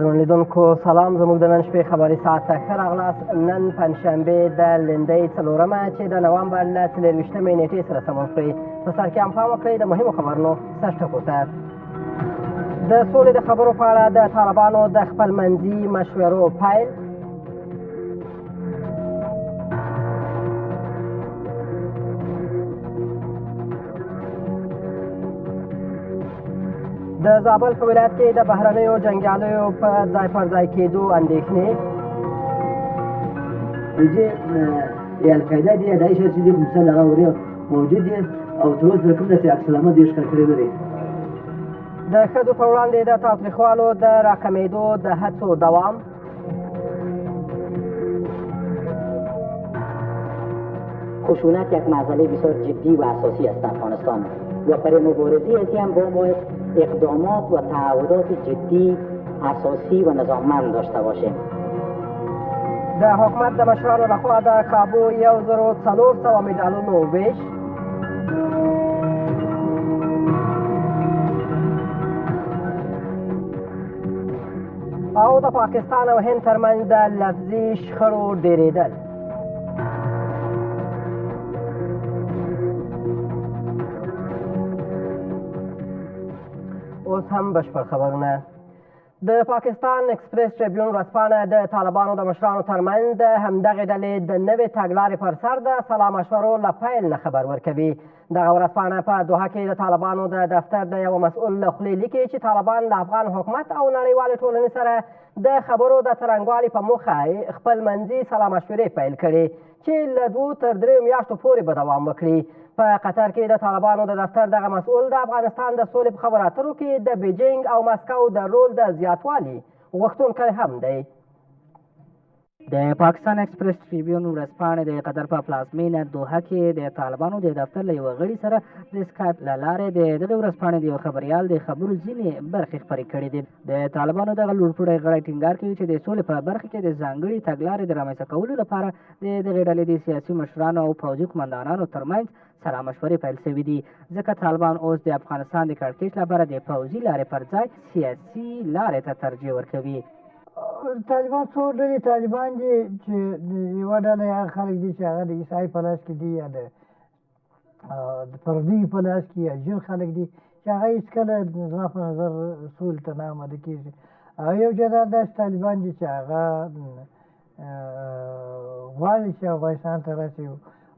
قدرمن لیدونکو سلام. زموږ د نن شپې خبري ساعت ته ښه راغلاست. نن پنجشنبې د لیندۍ 4مه چې د نومبر له 24مې نیټې سره سمون خوري. په سر کې هم پام وکړئ د مهمو خبرونو سر ټکو ته. د سولې د خبرو په اړه د طالبانو د خپلمنځي مشورو پیل. د زابل په ولایت کې د بهرنیو جنګیالیو په ځای پر ځای کېدو اندېښنې. القاعده دي د عیش چې د مثال هغه ورې موجود دي او تر اوسه پورې کوم داسې عکس العمل دې ښکار کړی نه دی. د ښځو په وړاندې د تاوتریخوالو د راکمېدو د هڅو دوام. خشونت یک مسئله بسیار جدی و اساسی است در افغانستان و برای مبارزه از این با باید اقدامات و تعهدات جدی اساسی و نظاممند داشته باشیم. د حکومت د مشرانو لخوا د کابو 1400 مډالونو ویش. او د پاکستان او هند ترمنځ د لفظي شخړو ډیریدل. اوس هم بشپړ خبرونه. د پاکستان اکسپریس ټریبیون ورځپاڼه د طالبانو د مشرانو ترمنځ د همدغې ډلې د نوې تګلارې پر سر د سلا مشورو له پیل نه خبر ورکوي. دغه ورځپاڼه په دوحه کې د طالبانو د دفتر د یوه مسؤل له خولې لیکي چې طالبان له افغان حکومت او نړیوالې ټولنې سره د خبرو د څرنګوالي په موخه خپلمنځي سلا مشورې پیل کړي چې له 2 تر 3 میاشتو پورې به دوام وکړي. په قطر کې د طالبانو د دفتر دغه مسؤل د افغانستان د سولې په خبرو اترو کې د بیجینګ او مسکو د رول د زیاتوالي غوښتونکی هم دی. د پاکستان اکسپریس ټریبیون ورځپاڼې د قطر په پلازمینه دوحه کې د طالبانو د دفتر له یوه غړي سره د سکایپ له لارې د دغې ورځپاڼې د یو خبریال د خبرو ځینې برخې خپرې کړې دي. د طالبانو دغه لوړپوړی غړی ټینګار کوي چې د سولې په برخه کې د ځانګړي تګلارې د رامنځته کولو لپاره د دغې ډلې د سیاسي مشرانو او پوځي قمندانانو ترمنځ سلا مشورې پیل شوي دي، ځکه طالبان اوس د افغانستان د کړکېچ لپاره د پوځي لارې پر ځای سیاسي لارې ته ترجیح ورکوي. طالبان څو ډلې طالبان دي چې یوه ډله هغه خلک دي چې هغه د عیسائی په لاس کې دي یا د پردي په لاس کې یا جن خلک دي چې هغه هېڅکله زما په نظر سولې ته نه آماده کېږي. یو جنرال داسې طالبان دي چې هغه غواړي چې افغانستان ته راشي،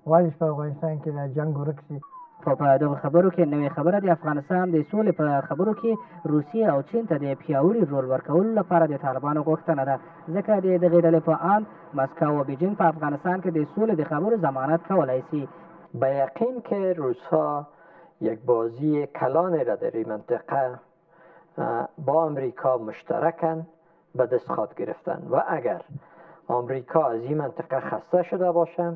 غواړي چې په افغانستان کې دا جنګ ورک شي. خو په دغو خبرو کې نوې خبره د افغانستان د سولې په خبرو کې روسیې او چین ته د پیاوړي رول ورکولو لپاره د طالبانو غوښتنه ده، ځکه د دغې ډلې په اند مسکو و بیجینګ په افغانستان کې د سولې د خبرو ضمانت کولی شي. به یقین که روس‌ها یک بازی کلانی را در این منطقه با امریکا مشترکاً به دست خواهد گرفتن و اگر امریکا از این منطقه خسته شده باشه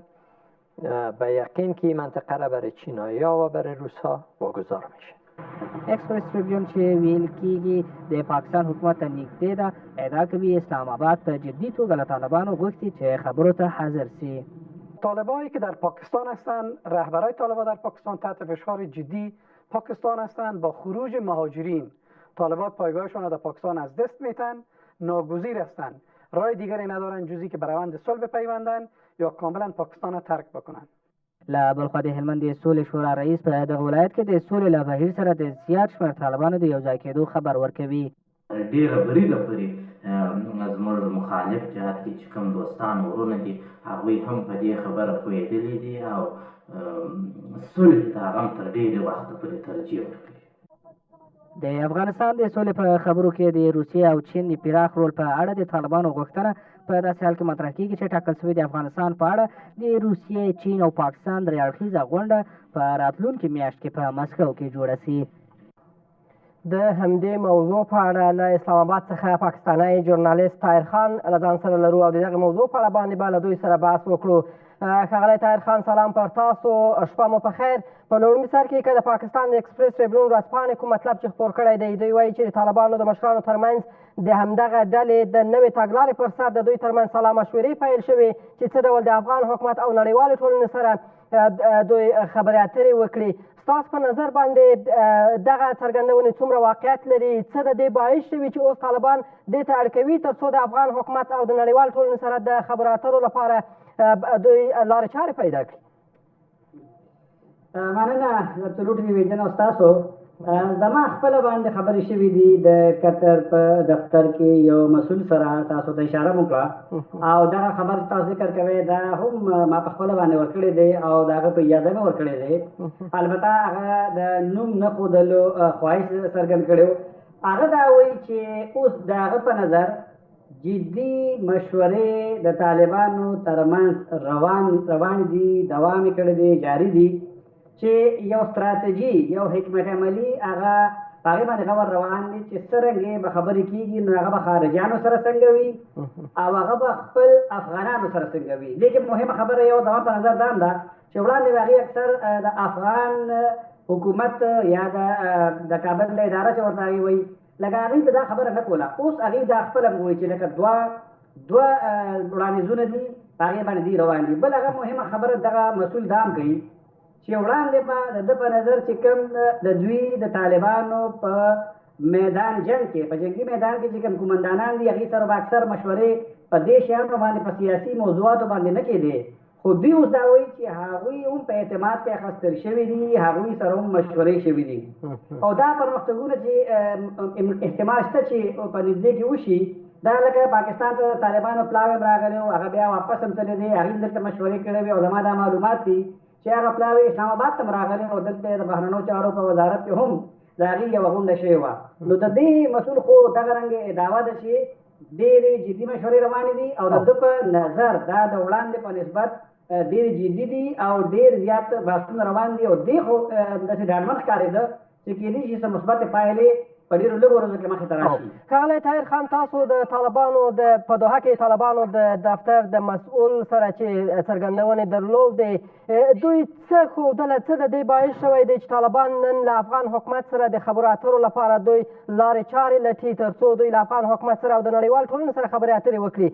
به یقین که این منطقه را برای چینایی‌ها و برای روس‌ها واگذار میشه. اکسپریس ټریبیون چې ویل کېږي د پاکستان حکومت ته نږدې ده، ادعا کوي اسلام آباد په جدي توګه له طالبانو غوښتي چې خبرو ته حاضر شي. طالبایی که در پاکستان هستند، رهبرای طالبان در پاکستان تحت فشار جدی پاکستان هستند. با خروج مهاجرین طالبان پایگاهشان را در پاکستان از دست میتن، ناگزیر هستند، راه دیگری ندارند جزی که به روند صلح بپیوندند یا کاملا پاکستان را ترک بکنند. له بل خوا د هلمند د سولې شورا رئیس په دغه ولایت کې د سولې له بهیر سره د زیات شمېر طالبانو د یو ځای کېدو خبر ورکوي. ډېره بریده پورې زموږ مخالف جهت کې چې کوم دوستان ورونه دي هغوی هم په دې خبره پوهېدلي دي او صلح ته هغه هم تر ډېرې وخته پورې ترجیح ورکوي. د افغانستان د سولې په خبرو کې د روسیې او چین د پراخ رول په اړه د طالبانو غوښتنه په داسې حال کې مطرح کېږي چې ټاکل شوې د افغانستان په اړه د روسیې، چین او پاکستان درې اړخیزه غونډه په راتلونکې میاشت کې په مسکو کې جوړه شي. د همدې موضوع په اړه له اسلام آباد څخه پاکستانی ژورنالیست طاهر خان له ځان سره لرو او د دغې موضوع په اړه باندې به له دوی سره بحث وکړو. ښاغلی طاهر خان، سلام پر تاسو، شپه مو په خیر. په لومړي سر کې که د پاکستان د اکسپریس ټریبیون ورځپاڼې کوم مطلب چې خپور کړی دی، دوی وایي چې د طالبانو د مشرانو ترمنځ د همدغه ډلې د نوې تګلارې پر سر د دوی ترمنځ سلا مشورې پیل شوې چې څه ډول د افغان حکومت او نړیوالې ټولنې سره دوی خبرې اترې وکړي. ستاسو په نظر باندې دغه څرګندونې څومره واقعیت لري؟ څه د دې باعث شوي چې اوس طالبان دې ته اړ کوي تر څو د افغان حکومت او د نړیوال ټولنې سره د خبرو اترو لپاره دوی لارې چارې پیدا کړي؟ مننه څلور ټلویزیون او ستاسو زما خپله باندې خبرې شوي دي د قطر په دفتر کې یو مسؤل سره تاسو ته اشاره مو کړه او دغه خبر چې تاسو ذکر کوئ دا هم ما په خپله باندې ورکړی دی او د هغه په اجازه مې ورکړی دی. البته هغه د نوم نه ښودلو خواهش څرګند کړی و. هغه دا وایي چې اوس د هغه په نظر جدي مشورې د طالبانو ترمنځ روان دي، دوام یې کړی دی، جاري دي، چې یو ستراتیژي یو حکمت عملي هغه په هغې باندې خبر روان دي چې څرنګه به خبرې کېږي نو هغه به خارجیانو سره څنګه وي او هغه به خپل افغانانو سره څنګه وي. لیکن مهمه خبره یو زما په نظر دا هم ده چې وړاندې به هغې اکثر د افغان حکومت یا د کابل اداره چې ورته هغې وایي لکه هغې ته دا خبره نه کوله. اوس هغې دا خپله وایي چې لکه دوه وړاندیزونه دي په هغې باندې دی روان دي. بل هغه مهمه خبره دغه مسؤل دا هم کوي چې وړاندې به د ده په نظر چې کوم د دوی د طالبانو په میدان جنګ کې په جنګي میدان کې چې کوم قومندانان دي هغې سره به اکثر مشورې په دې شیانو باندې په سیاسي موضوعاتو باندې نه کېدې، خو دوی اوس دا وایي چې هغوی هم په اعتماد کې اخیستل شوي دي، هغوی سره هم مشورې شوي دي او دا پرمختګونه چې احتمال شته چې په نږدې کې وشي دا لکه پاکستان ته طالبانو پلاوی هم راغلی و هغه بیا واپس هم تللی دی، هغې دلته مشورې کړې وې او زما دا معلومات دي چې هغه پلاوی اسلام آباد ته هم راغلی او دلته د بهرنیو چارو په وزارت کې هم د هغې یوه غونډه شوې وه. نو د دې مسؤل خو دغه رنګې دعوه ده چې ډېرې جدي مشورې روانې دي او د ده په نظر دا د وړاندې په نسبت ډېرې جدي دي او ډېر زیات بحثونه روان دي او دې خو داسې ډاډمن ښکارېده چې کېدای شي څه مثبتې پایلې په ډېرو لږو ورځو کې مخې ته راشي. ښاغلی طاهر خان، تاسو د طالبانو په دوحه کې طالبانو د دفتر د مسؤل سره چې څرګندونې درلودې دوی څه ښودله، څه د دې باعث شوی دی چې طالبان نن له افغان حکومت سره د خبرو اترو لپاره دوی لارې چارې لټي تر څو دوی له افغان حکومت سره او د نړیوال ټولنې سره خبرې اترې وکړي؟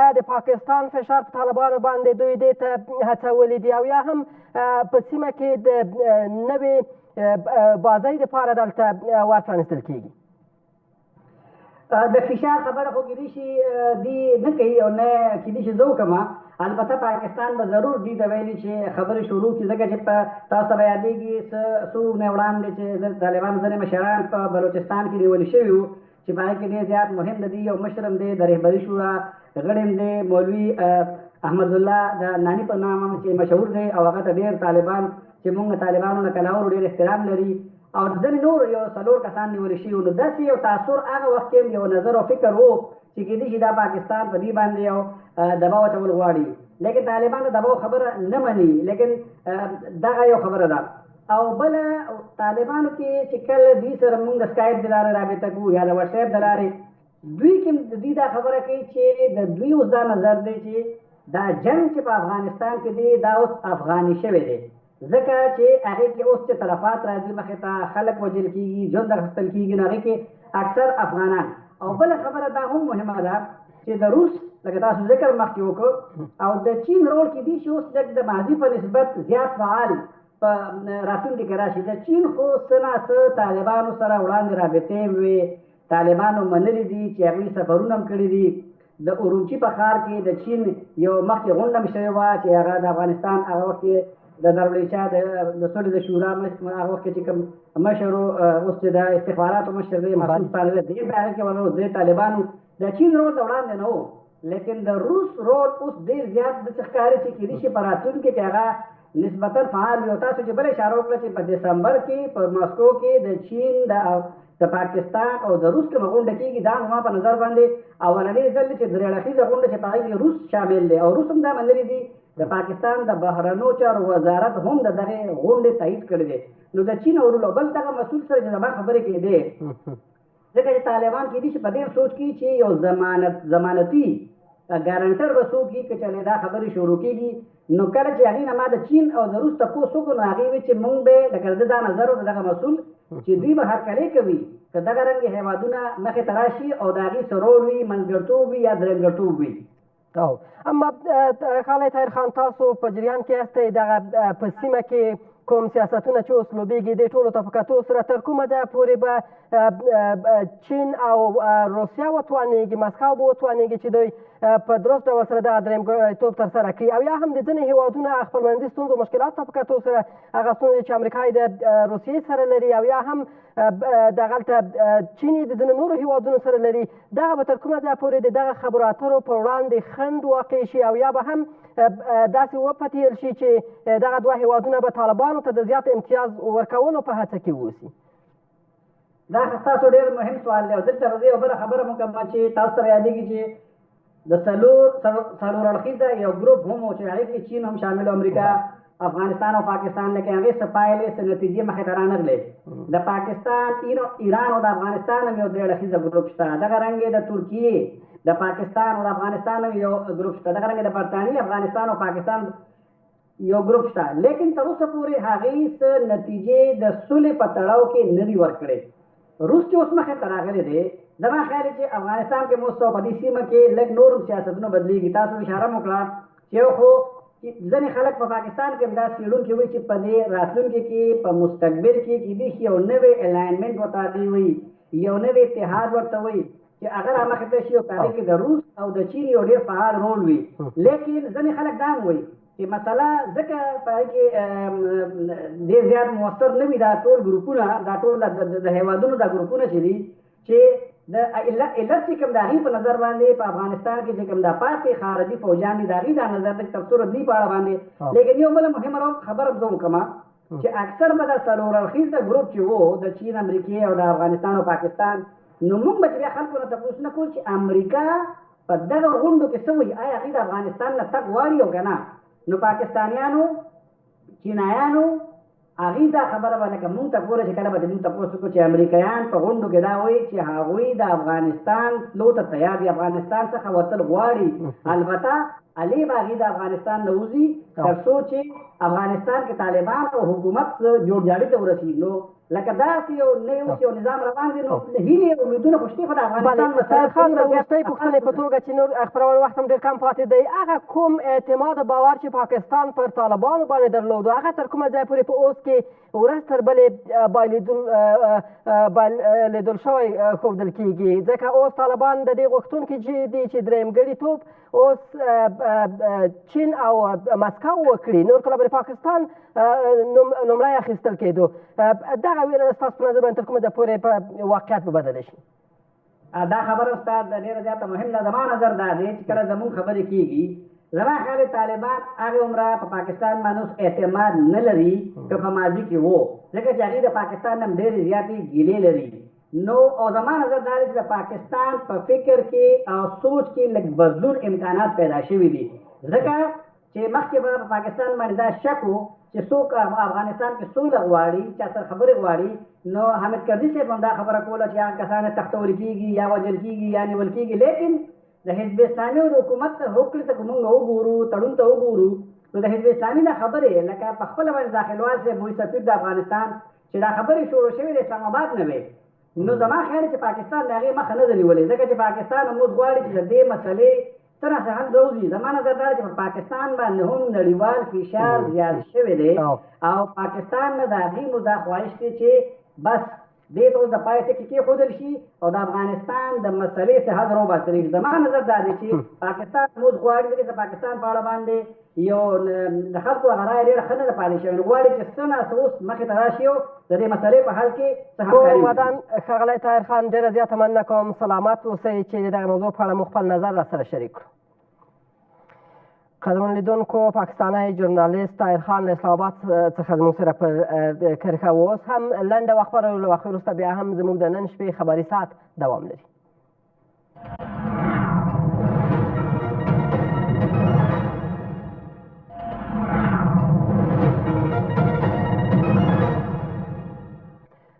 آیا د پاکستان فشار په طالبانو باندې دوی دې ته هڅولي دي او یا هم په سیمه کې د نوې بازۍ دپاره دلته ور پرانېستل کېږي؟ د فشار خبره خو کېدای شي دوی نه کوي او نه کېدای شي زه وکړم. البته پاکستان به ضرور دوی ته ویلي چې خبرې شروع کړي ځکه چې تاسو ته به یادېږي څو اونۍ وړاندې چې طالبانو ځینې مشران په بلوچستان کې نیولي شوي وو چې په هغې کې ډېر زیات مهم د دوی یو مشر هم دی د رهبري شورا غړی هم دی مولوي احمدالله د ناني په نام هم چې مشهور دی او هغه ته ډېر طالبان چې موږ طالبانو نه کلاورو ډېر احترام لري او ځینې نور یو څلور کسان نیولي شوي وو. نو داسې یو تاثر هغه وخت کې یو نظر او فکر و چې کېدای شي دا پاکستان په دې باندې یو دباو اچول غواړي، لیکن طالبان د دباو خبره نه مني، لیکن دغه یو خبره ده. او بله طالبانو کې چې کله دوی سره موږ د سکایپ د لارې رابطه کوو یا د وټساپ د لارې دوی کې دوی دا خبره کوي چې د دوی اوس دا نظر دی چې دا جنګ چې په افغانستان کې دی دا اوس افغاني شوی دی ځکه چې هغې کې اوس چې تلفات راځي مخې ته خلک وژل کېږي ژوند اخیستل کېږي نو هغې کې اکثر افغانان. او بله خبره دا هم مهمه ده چې د روس لکه تاسو ذکر مخکې وکړو او د چین رول کېدای شي اوس لږ د ماضي په نسبت زیات فعال په راتلونکي کې راشي. د چین خو څه نه څه طالبانو سره وړاندې رابطې وې، طالبانو منلي دي چې هغوی سفرونه هم کړي دي. د اورمچي په ښار کې د چین یو مخکې غونډه هم شوې وه چې هغه د افغانستان هغه وخت د دارالشاه د سولې د شورا هغه وخت کې چې کوم مشر اوس چې د استخباراتو مشر دی محمود طالب دی په هغه کې ولرو د طالبانو د چین رول د وړاندې نه و، لیکن د روس رول اوس ډېر زیات داسې ښکاري چې کېدای شي په راتلونکي کې هغه نسبتا فعال وي. او تاسو چې بله اشاره وکړه چې په دسمبر کې په ماسکو کې د چین د پاکستان او د روس کومه غونډه کېږي دا زما په نظر باندې اولنۍ ځل چې درې اړخیزه غونډه چې په هغې کې روس شامل دی او روس هم دا منلي دي د پاکستان د بهرنیو چارو وزارت هم د دغې غونډې تایید کړی دی. نو د چین او بل دغه مسؤل سره چې زما خبرې کېدې ځکه چې طالبان کېدای شي په دې سوچ کې چې یو ضمانتي ګارنټر به څوک وي که چلې دا خبرې شروع کېږي نو کله چې هغې نه ما د چین او د روس تپوس وکړو نو هغې وایي چې موږ به لکه د دا نظر و د دغه مسؤل چې دوی به هرکلی کوي که دغه رنګې هېوادونه مخې ته راشي او د هغې څه رول وي منځګړتوب وي یا درېمګړتوب وي. او اما خالد طاهر خان تاسو په جریان کې یاستئ دغه په سیمه کې کوم سیاستونه چې اوس لوبېږي دې ټولو ته په کتو سره تر کومه ځایه پورې به چین او روسیه وتوانېږي مسکو به وتوانېږي چې دوی په درست ډول سره دغه درېمګړیتوب ترسره کړي او یا هم د ځینې هېوادونه خپلمنځي ستونزو مشکلاتو ته په کتو سره هغه ستونزې چې امریکا یې د روسیې سره لري او یا هم دغلته چین یې د ځینو نورو هېوادونو سره لري دغه به تر کومه ځایه پورې د دغه خبرو اترو پر وړاندې خنډ واقع شي او یا به هم داسې وپتېیل شي چې دغه دوه هېوادونه به طالبانو ته د زیات امتیاز ورکولو په هڅه کې واوسي. دا ستاسو ډېر مهم سوال دی او دلته به زه یو بله خبره مو کوم چې تاسو سره یادېږي چې د څلور اړخیزه یو ګروپ هم و چې هغې کې چین هم شامل امریکا افغانستان او پاکستان لیکن هغې څه پایلې څه نتیجې مخې ته رانغلې د پاکستان ایران او د افغانستان هم یو درې اړخیزه ګروپ شته دغه رنګې د ترکیې د پاکستان او د افغانستان هم یو ګروپ شته دغه رنګې د برطانیې افغانستان او پاکستان یو ګروپ شته لیکن تر اوسه پورې هغې څه نتیجې د صلح په تړاو کې نه دي ورکړې روس چې اوس مخې ته راغلی دی زما خیال دی چې افغانستان کې مو په دې سیمه کې لږ نور سیاستونه بدلېږي تاسو اشاره مو کړه چې یو خو ځینې خلک په پاکستان کې هم دا څېړونکي وایي چې په دې راتلونکي کې په مستقبل کې کېدای شي یو نوی الاینمنټ ورته هغې وایي یو نوی اتحاد ورته وایي چې هغه رامخې ته شي او په هغې کې د روس او د چین یو ډېر فعال رول وي لیکن ځینې خلک دا هم وایي چې مسله ځکه په هغې کې ډېر زیات مؤثر نه وي دا ټول ګروپونه دا ټول د هېوادونو دا ګروپونه چې دي چې د علت چې کوم د هغې په نظر باندې په افغانستان کې چې کوم دا پاتې خارجي فوجان دي د هغې دا نظر دی تر څو دوی په اړه باندې لیکن یو بله مهمه خبره زه وکړم چې اکثر به دا څلور اړخیزه ګروپ چې و د چین امریکې او د افغانستان او پاکستان نو موږ به چې بیا خلکو نه تپوس نه کوو چې امریکا په دغه غونډو کې څه وایي آیا هغې د افغانستان نه تګ غواړي او که نه نو پاکستانیانو چینایانو هغې دا خبره به لکه مونږ ته ګوره چې کله به مونږ تپوس وکړو چې امریکایان په غونډو کې دا وایي چې هغوی د افغانستان تلو ته تیار دي افغانستان څخه وتل غواړي البته علي به هغې د افغانستان نه وځي تر څو چې افغانستان کې طالبان او حکومت جوړجاړي ته ورسېږي نو لکه داسې یو نوی اوس یو نظام روان دی نو هیلې او امیدونه خو شته خو د افغانستان طاهر خان د وروستۍ پوښتنې په توګه چې نور خپرونې وخت هم ډېر کم پاتې دی هغه کوم اعتماد او باور چې پاکستان پر طالبانو باندې درلود هغه تر کومه ځای پورې په اوس کې ورځ تر بلې بایلېدل شوی ښودل کېږي ځکه اوس طالبان د دې غوښتونکي دي چې درېیمګړیتوب اوس چین او مسکو وکړي نور کله به پاکستان لومړی اخیستل کېدو دغه ویره ستاسو په نظر باندې تر کومه ځایه پورې په واقعیت به بدله شي دا خبره استاد ډېره زیاته مهم ده زما نظر دا دی چې کله زموږ خبرې کېږي زما خیال طالبان هغې عمره په پاکستان باندې اوس اعتماد نه لري که په ماضي کې و ځکه چې هغې د پاکستان نه هم ډېرې زیاتې ګیلې لري نو او زما نظر دا دی چې د پاکستان په فکر کې او سوچ کې لږ بدلون امکانات پیدا شوي دي ځکه چې مخکې به په پاکستان باندې دا شک و چې څوک افغانستان کې سوله غواړي چا سره خبرې غواړي نو حامد کرزي صاحب هم دا خبره کوله چې هغه کسان تختول کېږي یا وژل کېږي یا نیول کېږي لیکن د حزب اسلامي او د حکومت هوکړې ته که موږ وګورو تړون ته وګورو نو د حزب اسلامي دا خبرې لکه په خپله باندې داخلوال صاحب وایي سفیر د افغانستان چې دا خبرې شروع شوې د اسلام آباد نه وې نو زما خیال چې پاکستان د هغې مخه نه ده نیولې ځکه چې پاکستان هم اوس غواړي چې د دې مسلې څه ناڅه حل راوځي زما نظر دا چې په پاکستان باندې هم نړیوال فشار زیات شوی دی او پاکستان نه د هغې مو دا خواهش دی چې بس دې ته اوس د پای ټکي کېښودل شي او د افغانستان د مسلې څخه حل راوباسل شي زما نظر دا دی چې پاکستان اوس غواړي ځکه چې پاکستان په اړه باندې یو د خلکو هغه رایه ډېره ښه نه ده پاتې شوې نو غواړي چې څه ناڅه اوس مخې ته راشي او د دې مسلې په حل کې څه همکاري ودان ښاغلی طاهر خان ډېره زیاته مننه کوم سلامت اوسئ چې د دغه موضوع په اړه مو خپل نظر راسره شریک کړو قدرمن لیدونکو پاکستانی ژورنالیست طاهر خان له اسلام آباد څخه زموږ سره پر کرښه و اوس هم لنډه وقفه له وقفې وروسته بیا هم زموږ د نن شپې خبري ساعت دوام لري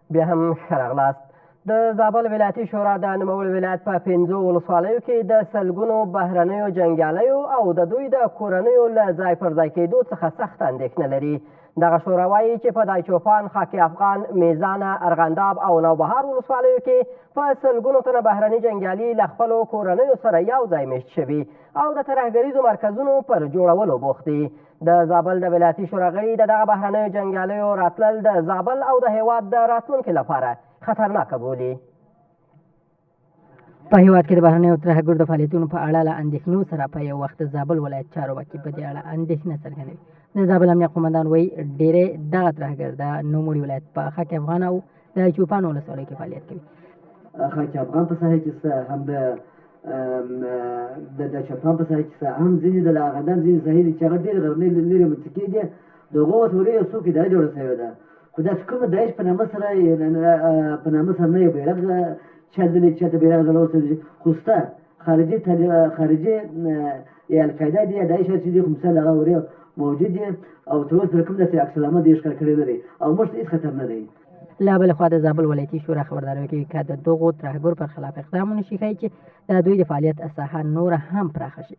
بیا هم ښه راغلاست د زابل ولایتي شورا د نوموړي ولایت په 5 ولسوالیو کې د سلګونو بهرنیو جنګیالیو او د دوی د کورنیو له ځای پر ځای کېدو څخه سخت اندېښنه لري. دغه شورا وایي چې په دایچوپان، خاکي افغان، میزانه، ارغنداب او نوبهار ولسوالیو کې په سلګونو تنه بهرني جنګیالي له خپلو کورنیو سره یو ځای میشت شوي او د ترهګریزو مرکزونو پر جوړولو بوخت دي. د زابل د ولایتي شورا غړي د دغه بهرنیو جنګیالیو راتلل د زابل او د هیواد د راتلونکي لپاره خطرناکه بولي. په هیواد کې د بهرنیو ترهګرو د فعالیتونو په اړه له اندېښنو سره په یو وخت د زابل ولایت چارواکي په دې اړه اندېښنه څرګندوي. د زابل امنیه قومندان وایي ډېری دغه ترهګر د نوموړي ولایت په خاک افغان او د چوپان ولسوالیو کې فعالیت کوي. خاک افغان په ساحه کې شته، هم د چوپان په ساحه کې شته، هم ځینې د ارغنداب ځینې ساحې دي چې هغه ډېرې غرنۍ لرې منطقې دي. د هغو ولسوالیو یو څوک اداره جوړه شوې ده، خو داسې کومه داعش په نامه سره نه یو بیرغ چلدلی چې د بیرغ ځړول شوي، خو شته خارجي یا القاعده دي یا داعش هر څه دي، خو مثال هغه ورې موجود دي او تر اوسه پورې کوم داسې عکس العمل دې ښکار کړی نه دی او موږ ته هېڅ خطر نه دی. له بلې خوا د زابل ولایتي شورا خبرداری کوي که د دغو ترهګرو پر خلاف اقدام ونه شي ښایي چې د دوی د فعالیت ساحه نوره هم پراخه شي.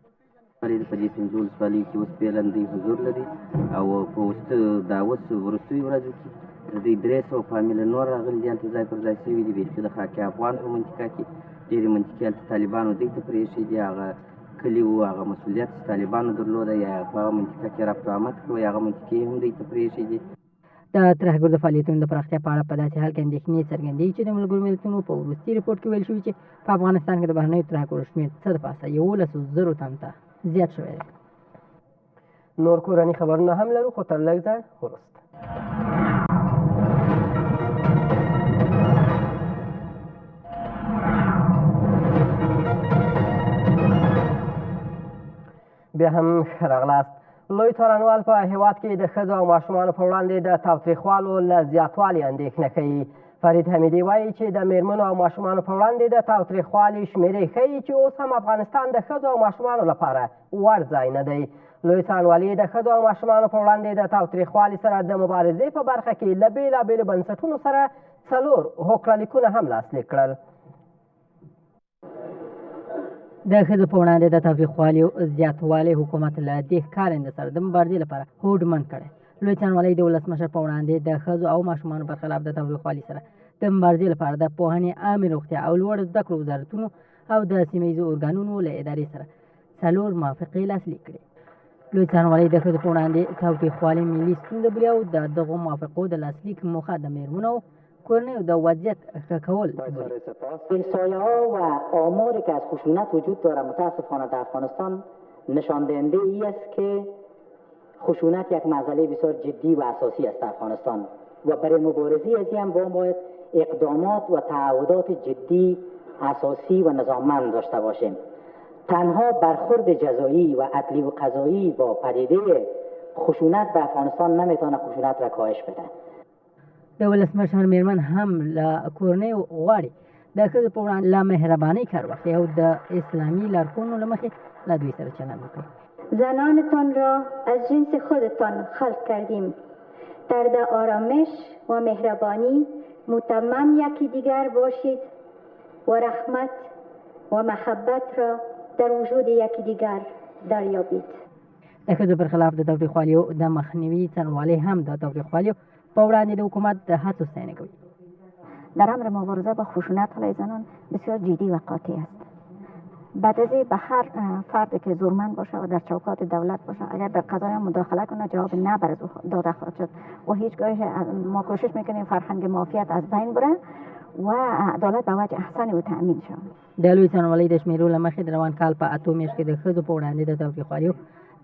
په دې 5 ولسوالیو کې اوس پیلندی حضور لري او په وروستیو ورځو کې د دوی 300 فامیله نور راغلي دي، هلته ځای پر ځای شوي دي. بیخي د خاک افغان په منطقه کې ډېرې منطقې هلته طالبانو دوی ته پرېښي دي. هغه کلي وو، هغه مسؤلیت چې طالبانو درلوده یا په هغه منطقه کې رفت آمد کوي، هغه منطقې هم دوی ته پرېښي دي. د ترهګرو د فعالیتونو د پراختیا په اړه په داسې حال کې اندېښنې څرګندوي چې د ملګرو ملتونو په وروستي رپورټ کې ویل شوي چې په افغانستان کې د بهرنیو ترهګرو شمېر څه د پاسه 11,000 تن ته زیات شوی دی. نور کورني خبرونه هم لرو، خو تر لږ ځنډ وروسته. بیا هم ښه راغلاست. لوی څارنوال په هیواد کې د ښځو او ماشومانو په وړاندې د تاوتریخوالو له زیاتوالي اندېښنه کوي. فرید حمیدي وایي چې د میرمنو او ماشومانو په وړاندې د تاوتریخوالي شمېرې ښیي چې اوس هم افغانستان د ښځو او ماشومانو لپاره وړ ځای نه دی. لوی څارنوالي د ښځو او ماشومانو په وړاندې د تاوتریخوالي سره د مبارزې په برخه کې له بېلابېلو بنسټونو سره 4 هوکړه-لیکونه هم لاسلیک کړل. د ښځو په وړاندې د تاوتریخوالي زیاتوالی حکومت له دې ښکارنده سره د مبارزې لپاره هوډمن کړی. لوی څارنوالۍ د ولسمشر په وړاندې د ښځو او ماشومانو پر خلاف د تاوتریخوالي سره د مبارزې لپاره د پوهنې، عامې روغتیا او لوړو زده کړو وزارتونو او د سیمه ییزو ارګانونو له ادارې سره 4 موافقې لاسلیک کړې. لوی څارنوالۍ د ښځو په وړاندې تاوتریخوالي ملي ستونزه بولي او د دغو موافقو د لاسلیک موخه د میرمنو کورنیو د وضعیت ښه کول بولي. احصایه‌ها و آماری که از خشونت وجود دارد متاسفانه در افغانستان نشان دهنده ای است که خشونت یک مسئله بسیار جدی و اساسی است در افغانستان و برای مبارزه از این باید اقدامات و تعهدات جدی، اساسی و نظاممند داشته باشیم. تنها برخورد جزایی و عدلی و قضایی با پدیده خشونت در افغانستان نمیتونه خشونت را کاهش بده. د ولسمشر میرمن هم له کورنیو غواړي د ښځو په وړاندې له مهربانۍ کار واخلي او د اسلامي لارښوونو له مخې له دوی سره چلند وکړي. زنانتان را از جنس خودتان خلق کردیم. در آرامش و مهربانی متمم یکی دیگر باشید و رحمت و محبت را در وجود یکی دیگر دریابید. د ښځو پر خلاف د تاوتریخوالیو د مخنیوي څارنوالۍ هم د تاوتریخوالیو په وړاندې د حکومت د هڅو ستاینه کوي. در امر مبارزه با خشونت علیه زنان بسیار جدی و قاطع است. بدضی به هر فردی که زورمند باشه و در چوکات دولت باشه اگر در قضایا مداخله کنه جواب نه بر داده خواهد شد و هیچگاه ما کوشش میکنیم فرهنگ مافیات از بین بره و عدالت به وجه احسن او تامین شود. د لوی څارنوالۍ د شمیرو له مخې د روان کال په 8 میاشت کې د ښځو په وړاندې د تاوتریخوالیو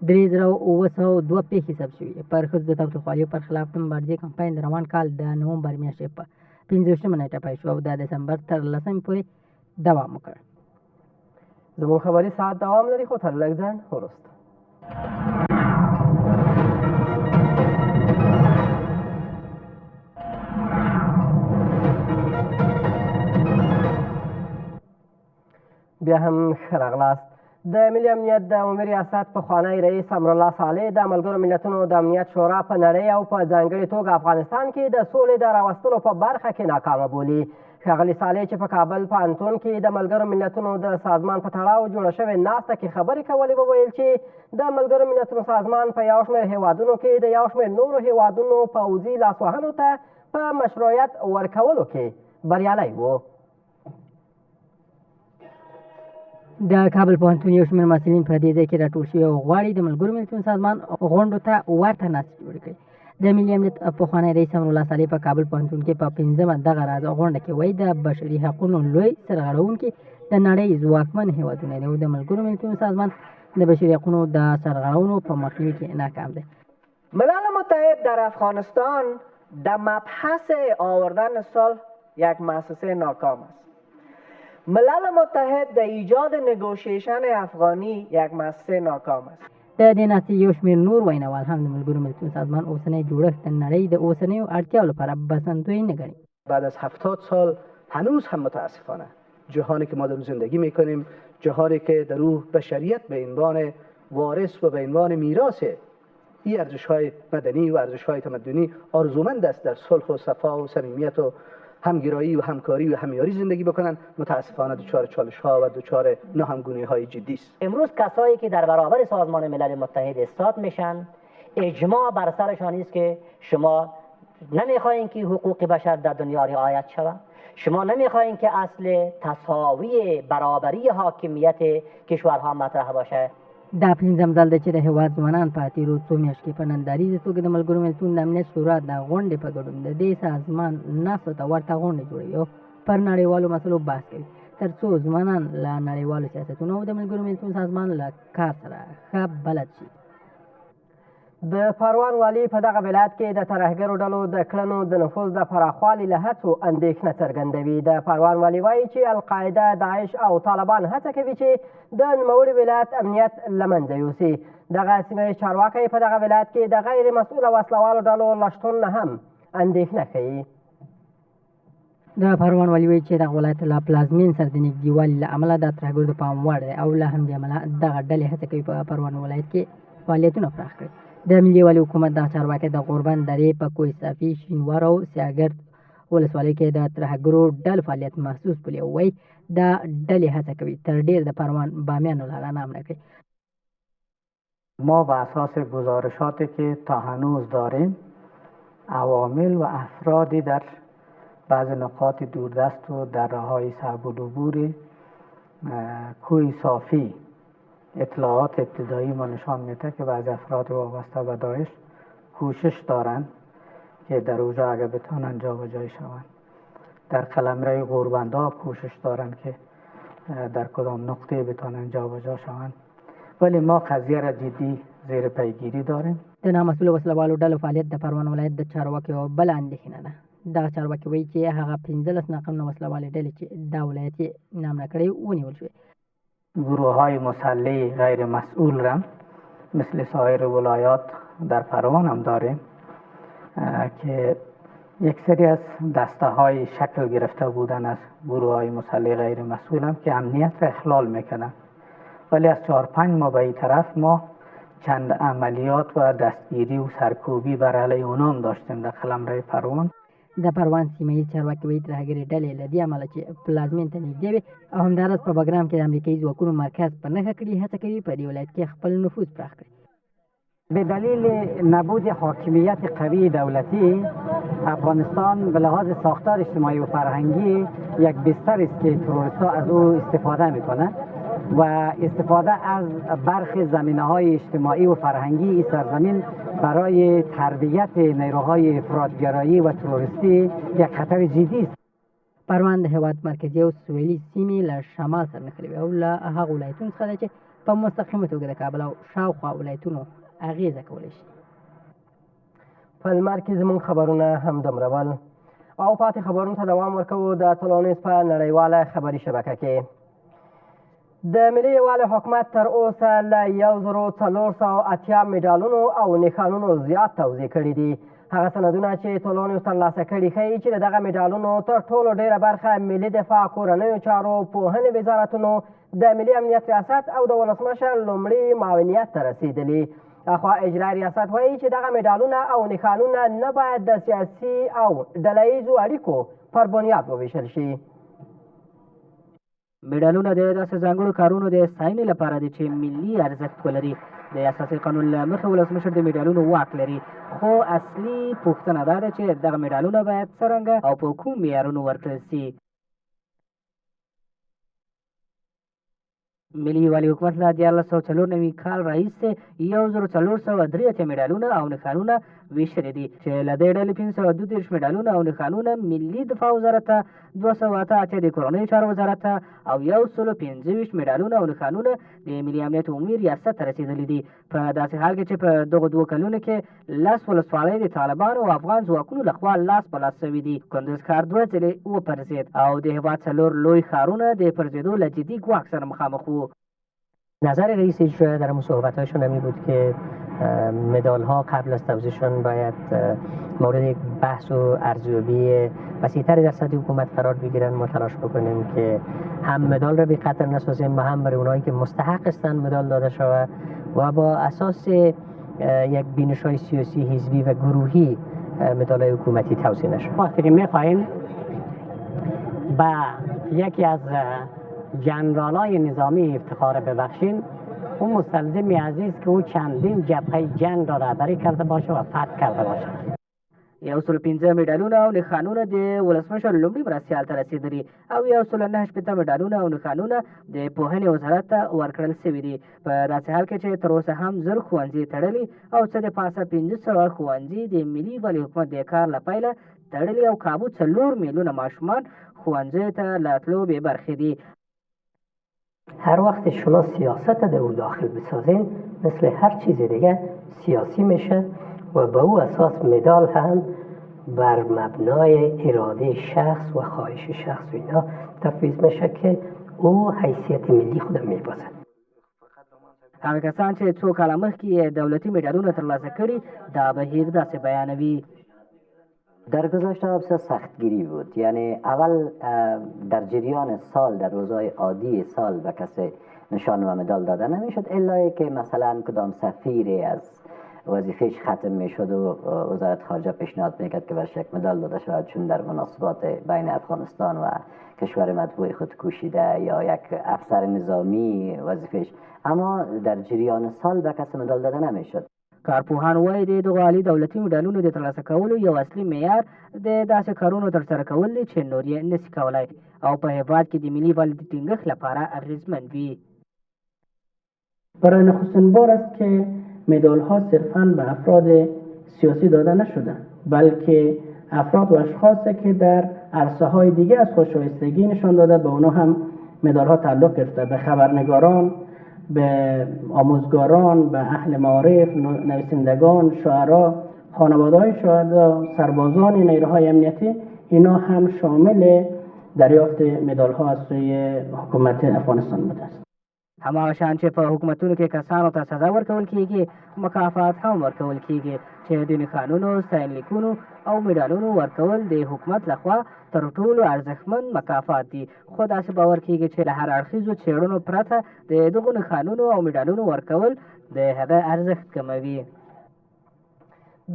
3,902 پیښې ثبت شوي. پر ښځو د تاوتریخوالیو پر خلاف د مبارزې کمپاین د روان کال د نومبر میاشتې په 15 نیټه پیل شو او د دسمبر تر 10 پورې دوام وکړ. زموږ خبري ساعت دوام لري، خو تر لږ ځنډ وروسته. بیا هم ښه راغلاست. د ملي امنیت د عمومي ریاست پخوانی رئیس امرالله صالح د ملګرو ملتونو د امنیت شورا په نړۍ او په ځانګړې توګه افغانستان کې د سولې د راوستلو په برخه کې ناکامه بولي. ښاغلي صالح چې په کابل پوهنتون کې د ملګرو ملتونو د سازمان په تړاو جوړه شوې ناسته کې خبرې کولې وویل چې د ملګرو ملتونو سازمان په یو شمېر هیوادونو کې د یو شمېر نورو هیوادونو پوځي لاسوهنو ته په مشروعیت ورکولو کې بریالی و. د کابل پوهنتون یو شمېر محصلین په دې ځای کې راټول شوي او غواړي د ملګرو ملتونو سازمان غونډو ته ورته ناستې جوړې کړي. د ملي امنیت پخوانی رئیس امرالله صالح په کابل پوهنتون کې په 5مه دغه راز غونډه کې وایي د بشري حقونو لوی سرغړونکي د نړۍ ځواکمن هیوادونه دي او د ملګرو ملتونو سازمان د بشري حقونو د سرغړونو په مخنیوي کې ناکام دی. ملل متحد در افغانستان در مبحث آوردن صلح یک مؤسسه ناکام است. ملل متحد در ایجاد نگوشیشن افغانی یک مؤسسه ناکام است. د دې ناستې یو شمېر نور ویناوال هم د ملګرو ملتونو سازمان اوسنی جوړښت د نړۍ د اوسنیو اړتیاو لپاره بسنتوی نه ګڼي. بعد از 70 سال هنوز هم متاسفانه جهانی که ما در زندگی میکنیم، جهانی که در او بشریت به عنوان وارث و به عنوان میراث این ارزش‌های مدنی و ارزش‌های تمدنی آرزومند است در صلح و صفا و صمیمیت و همگرایی و همکاری و همیاری زندگی بکنند، متاسفانه دچار چالش‌ها و دچار ناهمگونی‌های جدی است. امروز کسایی که در برابر سازمان ملل متحد ایستاد میشن، اجماع بر سرشان است که شما نمیخواین که حقوق بشر در دنیا رعایت شود، شما نمیخواین که اصل تساوی برابری حاکمیت کشورها مطرح باشه. دا 5م ځل دی چې د هېواد ځوانان په تېرو څو میاشتو کې په ننداریزه توګه د ملګرو ملتونو د امنیت شورا د غونډې په ګډون د دې سازمان ناستو ته ورته غونډې جوړوي او پر نړیوالو مسلو بحث کوي تر څو ځوانان له نړیوالو سیاستونو او د ملګرو ملتونو سازمان له کار سره ښه بلد شي. د پروان والي په دغه ولایت کې د ترهګرو ډلو د کړنو د نفوذ د پراخوالي له هڅو اندېښنه څرګندوي. د پروان والي وایي چې القاعده، داعش او طالبان هڅه کوي چې د نوموړي ولایت امنیت له منځه یوسي. دغه سیمه ییز چارواکی په دغه ولایت کې د غیر مسؤله وسلوالو ډلو له شتون نه هم اندېښنه ښیي. د پروان والي وایي چې دغه ولایت له پلازمین سره د نږدېوالي له امله د ترهګرو د پام وړ دی او له همدې امله دغه ډلې هڅه کوي په پروان ولایت کې فعالیتونه پراخ کړي. د ملي والي حکومت دغه چارواکی د غوربند درې په کوه صافي، شینوار او سیاګرد ولسوالیو کې د ترهګرو ډلو فعالیت محسوس بولي او وایي دا ډلې هڅه کوي تر ډېر د پروان بامیانو لاره نامه کړي. ما به اساس گزارشاتی که تا هنوز داریم عوامل و افرادی در بعض نقاط دوردست و دره‌های صعب العبور کوه صافی اطلاعات ابتدایی ما نشان میده که بعضی افراد وابسته به داعش کوشش دارند که در اونجا اگر بتانن جابجایی شوند. در قلمرو غوربندها کوشش دارند که در کدام نقطه بتانن جابجا شوند، ولی ما قضیه را جدی زیر پیگیری داریم. د نامسؤلو وسلوالو ډلو فعالیت د پروان ولایت د چارواکو یوه بله اندېښنه ده. دغه چارواکي وایي چې هغه 15 ناقانونه وسلوالې ډلې چې دا ولایت یې نامه کړی ونیول شوې. گروه های مسلح غیر مسئول را مثل سایر ولایات در پروان هم داریم که یک سری از دسته های شکل گرفته بودن از گروه های مسلح غیر مسئول هم که امنیت را اخلال میکنن، ولی از 4-5 ماه به این طرف ما چند عملیات و دستگیری و سرکوبی بر علیه اونام داشتیم در قلمرو پروان. د پروان سیمه ییز چارواکي وایي ترهګرې ډلې له دې امله چې پلازمین ته نږدې وي او همداراز په بګرام کې د امریکایي ځواکونو مرکز په نښه کړي هڅه کوي په دې ولایت کې خپل نفوذ پراخ کړي. به دلیل نبود حاکمیت قوی دولتی افغانستان به لحاظ ساختار اجتماعی و فرهنگی یک بستر است که تروریست‌ها از او استفاده میکنند و استفاده از برخی زمینه‌های اجتماعی و فرهنگی این سرزمین برای تربیت نیروهای افراط‌گرایی و تروریستی یک خطر جدی است. پروان د هېواد مرکزي او سویلي سیمې له شمال سره نښلوي او له هغو ولایتونو څخه ده چې په مستقیمه توګه د کابل او شاوخوا ولایتونو اغېزه کولی شي. په لمر کې زموږ خبرونه همدومره ول او پاتې خبرونو ته دوام ورکوو د ټولنیز په نړیواله خبري شبکه کې. د ملي یووالي حکومت تر اوسه له 1480 مډالونو او نښانونو زیات توزیع کړي دي. هغه سندونه چې ټولنیو ترلاسه کړي ښیي چې د دغه مډالونو تر ټولو ډیره برخه ملي دفاع، کورنیو چارو، پوهنې وزارتونو، د ملي امنیت ریاست او د ولسمشر لومړي معاونیت ته رسیدلي. اخوا اجرایي ریاست وایي چې دغه مډالونه او نښانونه نه باید د سیاسي او ډله ییزو اړیکو پر بنیاد وویشل شي. مډالونه د داسې ځانګړو کارونو د ستاینې لپاره دي چې ملي ارزښت ولري. د اساسي قانون له مخې ولسمشر د مډالونو واک لري، خو اصلي پوښتنه دا ده چې دغه مډالونه باید څرنګه او په کوم معیارونو ورکړل سي. ملي والي حکومت له 1994 کال راهیسې 1403 مډالونه او نښانونه ویشلي دي چې له دې ډلې 532 مډالونه او نښانونه ملي دفاع وزارت ته، 288 د کورنیو چارو وزارت ته او 125 مډالونه او نښانونه د ملي امنیت عمومي ریاست ته رسېدلي دي. په داسې حال کې چې په دغو 2 کلونو کې 10 ولسوالۍ د طالبانو او افغان ځواکونو لخوا لاس په لاس شوي دي. کندوز ښار 2 ځلې وپرځېد او د هېواد 4 لوی ښارونه د پرځېدو له جدي ګواښ سره مخامخ وو. نظر رئیس اجرایی در صحبت‌هایشون همی بود که مدال ها قبل از توزیعشون باید مورد یک بحث و ارزیابی وسیع‌تری در سطح حکومت قرار بگیرن. ما تلاش بکنیم که هم مدال را بی خطر نسازیم و هم برای اونایی که مستحق هستند مدال داده شود و با اساس یک بینش‌های سیاسی، حزبی و گروهی مدال‌های حکومتی توزیع نشود. وقتی که می‌خواهیم با یکی از جنرالای نظامی افتخار ببخشیم، اون مستلزم عزیز که او چندین جبهه جنگ را رهبری کرده باشه و فتح کرده باشه. 115 مډالونه او نښانونه د ولسمشر لومړي مرستیال ته رسېدلي او 189 مډالونه او نښانونه د پوهنې وزارت ته ورکړل سوي دي. په داسې حال کې چې تر اوسه هم 1000 ښوونځي تړلي او څه د پاسه 500 ښوونځي د ملي والي حکومت د کار له پیله تړلي او کابو 4 میلیونه ماشومان ښوونځیو ته له تلو بې برخې دي. هر وقت شما سیاست در او داخل بسازین مثل هر چیز دیگه سیاسی میشه و به او اساس مدال هم بر مبنای اراده شخص و خواهش شخص و اینا تفویض میشه که او حیثیت ملی خود میبازد. هغه کسان چې څو کاله مخکې دولتي مډالونه ترلاسه کړي دا بهیر داسې بیانوي. در گذشته بسیار سختگیری بود، یعنی اول در جریان سال در روزهای عادی سال به کسی نشان و مدال داده نمیشد الا که مثلا کدام سفیری از وظیفهش ختم میشد و وزارت خارجه پیشنهاد میکرد که برش یک مدال داده شود چون در مناسبات بین افغانستان و کشور مطبوع خود کوشیده یا یک افسر نظامی وظیفهش، اما در جریان سال به کسی مدال داده نمیشد. کارپوهان وایي د دغو عالي دولتي مډالونو د ترلاسه کولو یو اصلي معیار د داسې کارونو ترسره کول دی چې نور یې نشي کولی او په هېواد کې د ملي والي د ټینګښت لپاره اغېزمن وي. برای نخستین بار است که مدال ها صرفاً به افراد سیاسی داده نشده بلکه افراد و اشخاصی که در عرصه های دیگه از خودشایستگی نشان داده به اونا هم مدال ها تعلق گرفته، به خبرنگاران، به آموزگاران، به اهل معارف، نویسندگان، شاعران، خانواده‌های شهدا، سربازان نیروهای امنیتی، اینا هم شامل دریافت مدال ها از سوی حکومت افغانستان بوده است. هماغه شان چې په حکومتونو کې کسانو ته سزا ورکول کیږي، مکافات هم ورکول کیږي چې د نښانونو، ستاینلیکونو او مډالونو ورکول د حکومت لخوا تر ټولو ارزښتمن مکافات دي. خو داسې باور کیږي چې له هر اړخیزو څېړنو پرته د دغو نښانونو او مډالونو ورکول د هغه ارزښت کموي.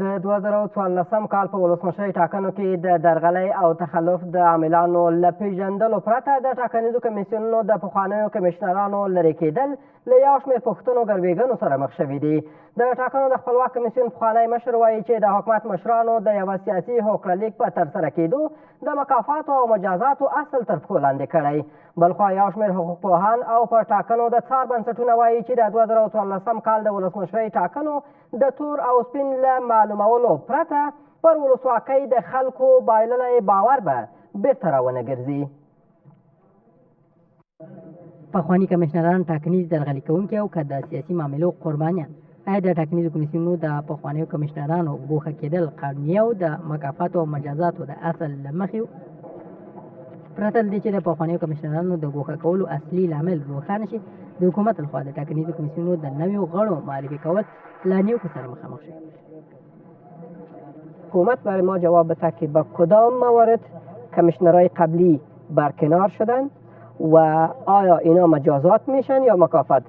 د 2014 کال په ولسمشرۍ ټاکنو کې د درغلۍ او تخلف د عاملانو له پېژندلو پرته د ټاکنیزو کمیسیونونو د پخوانیو کمیشنرانو لرې کېدل له یو شمېر پوښتنو ګربېږنو سره مخ شوي دي. د ټاکنو د خپلواک کمیسیون پخوانی مشر وایي چې د حکومت مشرانو د یوه سیاسي هوکړلیک په ترسره کېدو د مکافاتو او مجازاتو اصل تر پښو لاندې کړی. بلخوا یو شمېر حقوقپوهان او پر ټاکنو د څار بنسټونه وایي چې د 2014 کال د ولسمشرۍ ټاکنو د تور او سپین له معلومولو پرته پر ولسواکۍ د خلکو بایللی باور به بیرته راونه ګرځي. پخواني کمیشنران ټاکنیز درغلي کوونکي او که د سیاسي معاملو قربانیان، آیا د ټاکنیزو کمیسیونونو د پخوانیو کمیشنرانو ګوښه کېدل قانوني او د مکافاتو او مجازاتو د اصل له مخې پرته له دې چې د پخوانیو کمیشنرانو د ګوښه کولو اصلي لامل روښانه شي، د حکومت لخوا د ټاکنیزو کمیسیونونو د نویو غړو معرفي کول له نیوکو سره مخامخ شي. حکومت برای ما جواب بده که با کدام موارد کمیشنرهای قبلی برکنار شدن و آیا اینا مجازات میشن یا مکافات؟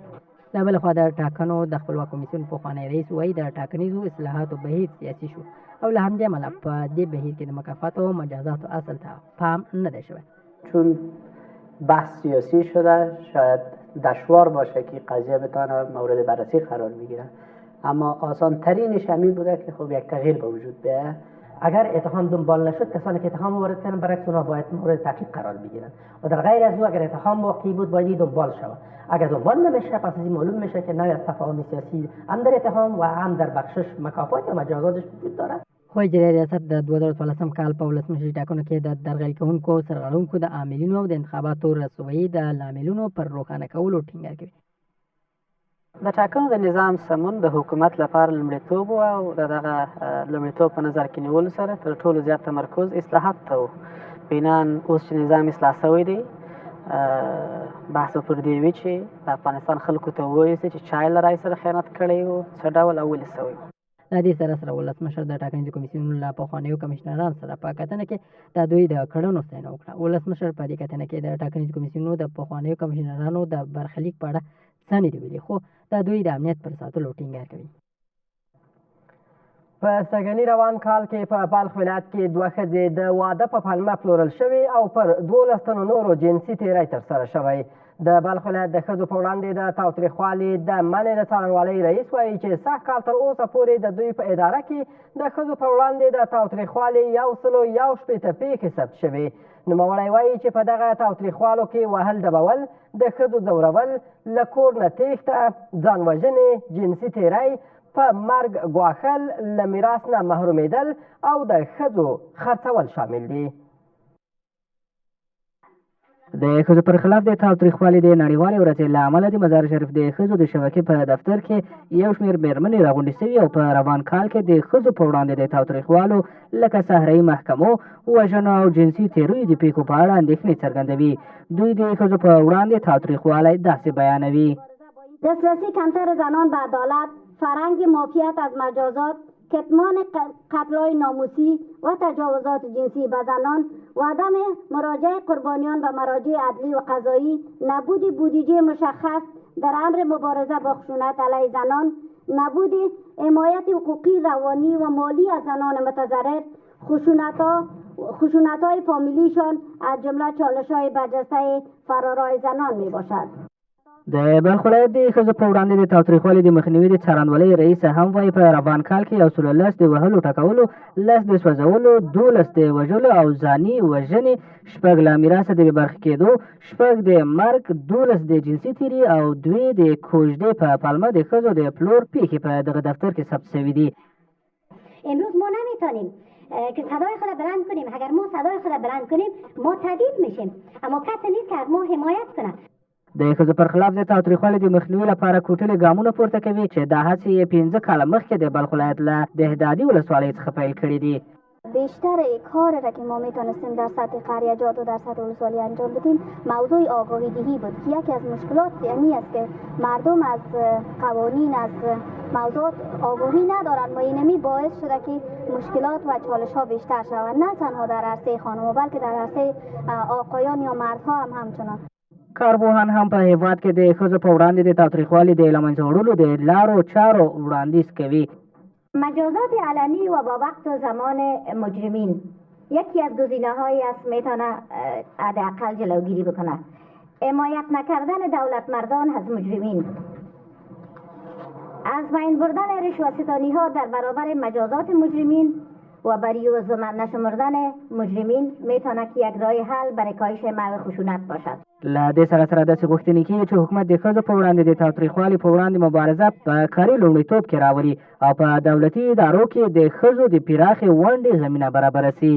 له بله خوا د ټاکنو د خپلواک کمیسیون پخوانی رئیس وایي د ټاکنیزو اصلاحاتو بهیر سیاسي شو او له همدې امله په دې بهیر کې د مکافاتو او مجازاتو اصل ته پام نه دی شوی. چون بحث سیاسی شده شاید دشوار باشه که قضیه بتانه مورد بررسی قرار بگیره، اما آسان ترینش همین بوده که خب یک تغییر به وجود بیاید. اگر اتهام دنبال نشد کسانی که اتهام وارد کردن برعکس اونها باید مورد تعقیب قرار بگیرن و در غیر از او اگر اتهام واقعی بود باید دنبال شود. اگر دنبال نمیشه پس از این معلوم میشه که نوعی از تفاهم سیاسی هم در اتهام و هم در بخشش مکافات یا مجازاتش وجود دارد. خو اجرایي ریاست د 2014 کال په ولسمشري ټاکنو کې د درغلي کوونکو سرغړونکو د عاملینو او د انتخاباتو رسوایي د لاملونو پر روښانه کولو ټینګار کوي. د ټاکنو د نظام سمون د حکومت لپاره لومړیتوب و او د دغه لومړیتوب په نظر کې نیولو سره تر ټولو زیات تمرکز اصلاحات ته و. بینان اوس چې نظام اصلاح شوی دی بحث پر دې وي چې د افغانستان خلکو ته ووایي چې چا له رای سره خیانت کړی و، څه ډول او ولې شوی. له دې سره سره ولسمشر د ټاکنیزو کمیسیونونو له پخوانیو کمشنرانو سره په کتنه کې د دوی د کړنو ستاینه وکړه. ولسمشر په دې کتنه کې د ټاکنیزو کمیسیونونو د پخوانیو کمشنرانو د برخلیک په اړه څه نه دي ویلي، خو د دوی د امنیت پر ساتلو ټینګار کوي. په سږني روان کال کې په بلخ ولایت کې 2 ښځې د واده په پلمه پلورل شوي او پر 12 تنو نورو جنسي تیری ترسره شوی. د بلخ ولایت د ښځو په وړاندې د تاوتریخوالي د منع د څارنوالۍ رئیس وایي چې سږ کال تر اوسه پورې د دوی په اداره کې د ښځو په وړاندې د تاوتریخوالي 161 پیښې ثبت شوې. نوموړی وایي چې په دغه تاوتریخوالو کې وهل ډبول، د ښځو ځورول، له کور نه تېښته، ځان وژنې، جنسي تیری، په مرګ ګواښل، له میراث نه محرومېدل او د ښځو خرڅول شامل دي. د ښځو پر خلاف د تاوتریخوالي د نړیوالې ورځې له امله د مزار شریف د ښځو د شبکې په دفتر کې یو شمېر مېرمنې راغونډې شوي او په روان کال کې د ښځو په وړاندې د تاوتریخوالو لکه صحرایي محکمو، وژنو او جنسي تیریو د پیښو په اړه اندېښنې څرګندوي. دوی د ښځو په وړاندې تاوتریخوالی داسې بیانوي: دسترسی کمتر زنان به عدالت، فرهنگ معافیت از مجازات، کتمان قتل‌های ناموسی و تجاوزات جنسی به زنان و عدم مراجعه قربانیان به مراجع عدلی و قضایی، نبود بودجه مشخص در امر مبارزه با خشونت علیه زنان، نبود حمایت حقوقی، روانی و مالی از زنان متضرر، خشونت‌های فامیلیشان از جمله چالش‌های برجسته فرارای زنان میباشد. د بلخ ولایت د ښځو په وړاندې د تاوتریخوالي د مخنیوي د څارنوالۍ رئیس هم وایي په روان کال کې 110 د وهلو ټکولو، 10 د سوځولو، 12 د وژلو او ځاني وژنې، 6 له میراثه د بې برخې کېدو، 6 د مرګ، 12 د جنسي تیري او 2 د کوژدې په پلمه د ښځو د پلور پیښې په دغه دفتر کې ثبت شوي دي. امروز ما نمیتونیم که صدای خود بلند کنیم. اگر ما صدای خود بلند کنیم ما تهدید میشیم، اما کسی نیست که از ما حمایت کنه. د ښځو پر خلاف د تاوتریخوالي د مخنیوي لپاره کوټلې ګامونه پورته کوي چې دا هڅې یې 15 کاله مخکې د بلخ ولایت له دهدادي ولسوالۍ څخه پیل کړي دي. بیشتر کار را که ما میتونستیم در سطح قریجات و در سطح ولسوالی انجام بدیم موضوع آگاهی دهی بود که یکی از مشکلات امی است که مردم از قوانین، از موضوعات آگاهی ندارند و اینمی باعث شده که مشکلات و چالش ها بیشتر شوند، نه تنها در عرصه خانم بلکه در عرصه آقایان یا مردها هم همچنان. کارپوهان هم په هیواد کې د ښځو په وړاندې د تاوتریخوالي د له منځه وړلو د لارو چارو وړاندیز کوي. مجازات علنی و با وقت و زمان مجرمین یکی از گزینه‌هایی است میتونه حداقل جلوگیری بکنه. حمایت نکردن دولت مردان از مجرمین، از بین بردن رشوه‌ستانی ها در برابر مجازات مجرمین و بریوز نشمردن مجرمین میتونه که یک راه حل برای کاهش موضوع خشونت باشد. له دې سره سره داسې غوښتنې کېږي چې حکومت د ښځو په وړاندې د تاوتریخوالي په وړاندې مبارزه په کاري لومړیتوب کې راولي او په دولتي ادارو کې د ښځو د پراخې ونډې زمینه برابره سي.